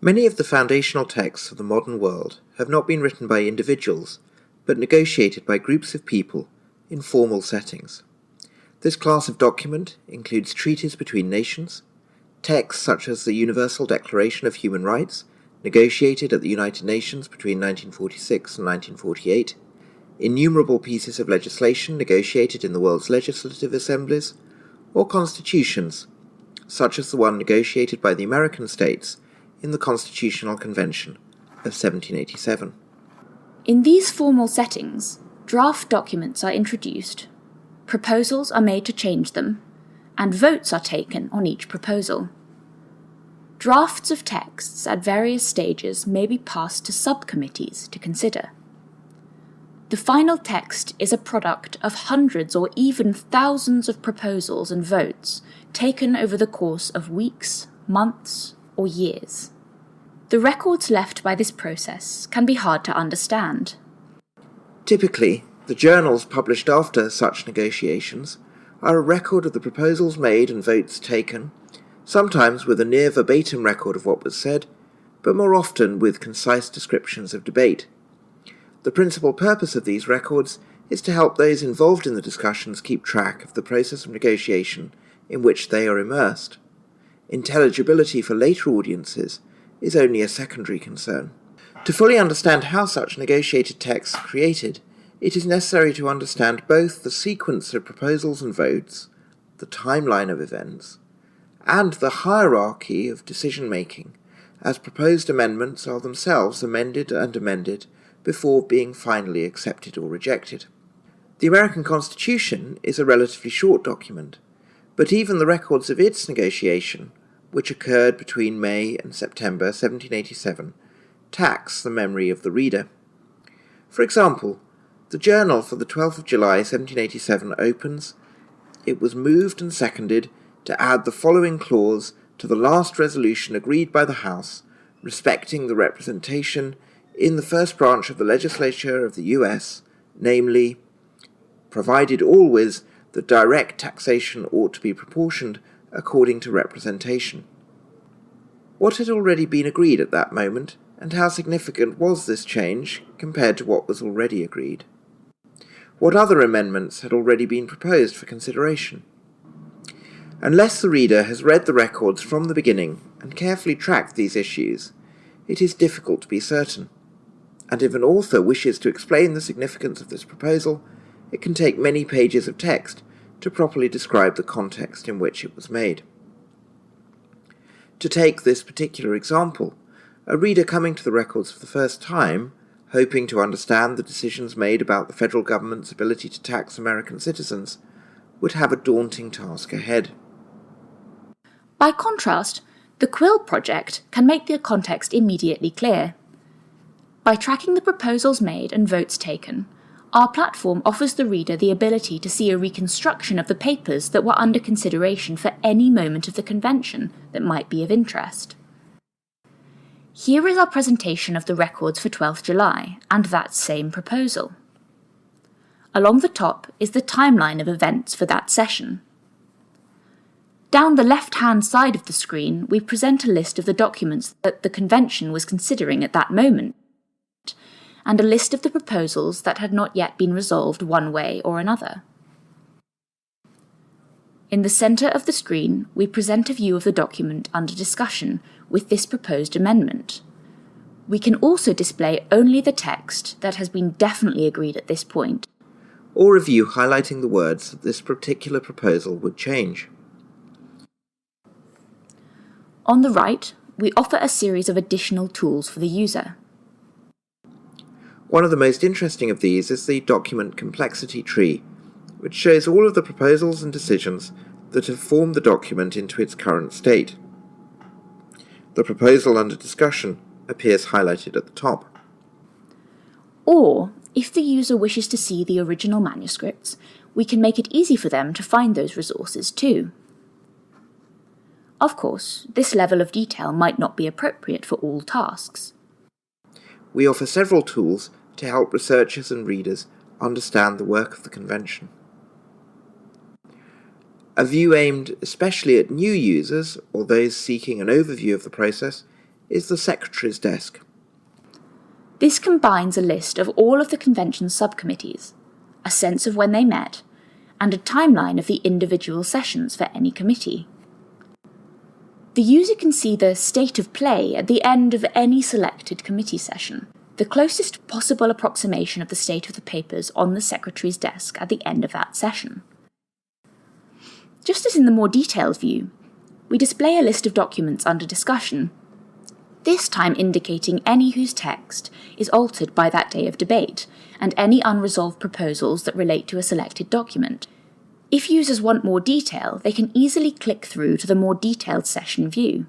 Many of the foundational texts of the modern world have not been written by individuals, but negotiated by groups of people in formal settings. This class of document includes treaties between nations, texts such as the Universal Declaration of Human Rights, negotiated at the United Nations between 1946 and 1948, innumerable pieces of legislation negotiated in the world's legislative assemblies, or constitutions, such as the one negotiated by the American states in the Constitutional Convention of 1787. In these formal settings, draft documents are introduced, proposals are made to change them, and votes are taken on each proposal. Drafts of texts at various stages may be passed to subcommittees to consider. The final text is a product of hundreds or even thousands of proposals and votes taken over the course of weeks, months, or years. The records left by this process can be hard to understand. Typically, the journals published after such negotiations are a record of the proposals made and votes taken, sometimes with a near verbatim record of what was said, but more often with concise descriptions of debate. The principal purpose of these records is to help those involved in the discussions keep track of the process of negotiation in which they are immersed. Intelligibility for later audiences is only a secondary concern. To fully understand how such negotiated texts are created, it is necessary to understand both the sequence of proposals and votes, the timeline of events, and the hierarchy of decision-making, as proposed amendments are themselves amended and amended before being finally accepted or rejected. The American Constitution is a relatively short document, but even the records of its negotiation, which occurred between May and September 1787, tax the memory of the reader. For example, the journal for the 12th of July 1787 opens, "It was moved and seconded to add the following clause to the last resolution agreed by the House respecting the representation in the first branch of the legislature of the U.S., namely, provided always that direct taxation ought to be proportioned according to representation." What had already been agreed at that moment, and how significant was this change compared to what was already agreed? What other amendments had already been proposed for consideration? Unless the reader has read the records from the beginning and carefully tracked these issues, it is difficult to be certain. And if an author wishes to explain the significance of this proposal, it can take many pages of text to properly describe the context in which it was made. To take this particular example, a reader coming to the records for the first time, hoping to understand the decisions made about the federal government's ability to tax American citizens, would have a daunting task ahead. By contrast, the Quill project can make the context immediately clear. By tracking the proposals made and votes taken, our platform offers the reader the ability to see a reconstruction of the papers that were under consideration for any moment of the convention that might be of interest. Here is our presentation of the records for 12th July and that same proposal. Along the top is the timeline of events for that session. Down the left-hand side of the screen, we present a list of the documents that the convention was considering at that moment, and a list of the proposals that had not yet been resolved one way or another. In the centre of the screen, we present a view of the document under discussion with this proposed amendment. We can also display only the text that has been definitely agreed at this point, or a view highlighting the words that this particular proposal would change. On the right, we offer a series of additional tools for the user. One of the most interesting of these is the document complexity tree, which shows all of the proposals and decisions that have formed the document into its current state. The proposal under discussion appears highlighted at the top. Or, if the user wishes to see the original manuscripts, we can make it easy for them to find those resources too. Of course, this level of detail might not be appropriate for all tasks. We offer several tools to help researchers and readers understand the work of the convention. A view aimed especially at new users or those seeking an overview of the process is the Secretary's desk. This combines a list of all of the convention's subcommittees, a sense of when they met, and a timeline of the individual sessions for any committee. The user can see the state of play at the end of any selected committee session, the closest possible approximation of the state of the papers on the Secretary's desk at the end of that session. Just as in the more detailed view, we display a list of documents under discussion, this time indicating any whose text is altered by that day of debate, and any unresolved proposals that relate to a selected document. If users want more detail, they can easily click through to the more detailed session view.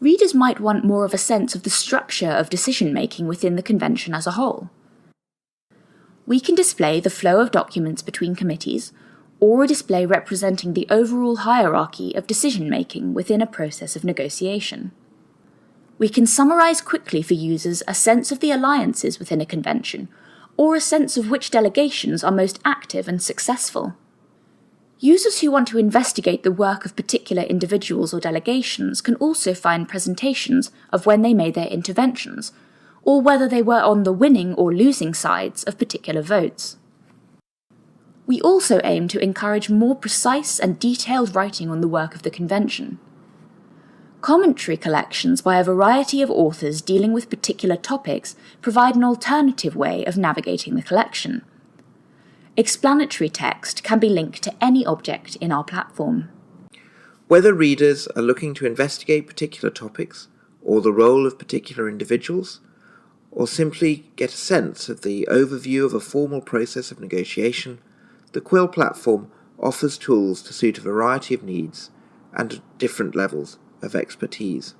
Readers might want more of a sense of the structure of decision-making within the convention as a whole. We can display the flow of documents between committees, or a display representing the overall hierarchy of decision-making within a process of negotiation. We can summarize quickly for users a sense of the alliances within a convention, or a sense of which delegations are most active and successful. Users who want to investigate the work of particular individuals or delegations can also find presentations of when they made their interventions, or whether they were on the winning or losing sides of particular votes. We also aim to encourage more precise and detailed writing on the work of the convention. Commentary collections by a variety of authors dealing with particular topics provide an alternative way of navigating the collection. Explanatory text can be linked to any object in our platform. Whether readers are looking to investigate particular topics, or the role of particular individuals, or simply get a sense of the overview of a formal process of negotiation, the Quill Platform offers tools to suit a variety of needs and different levels of expertise.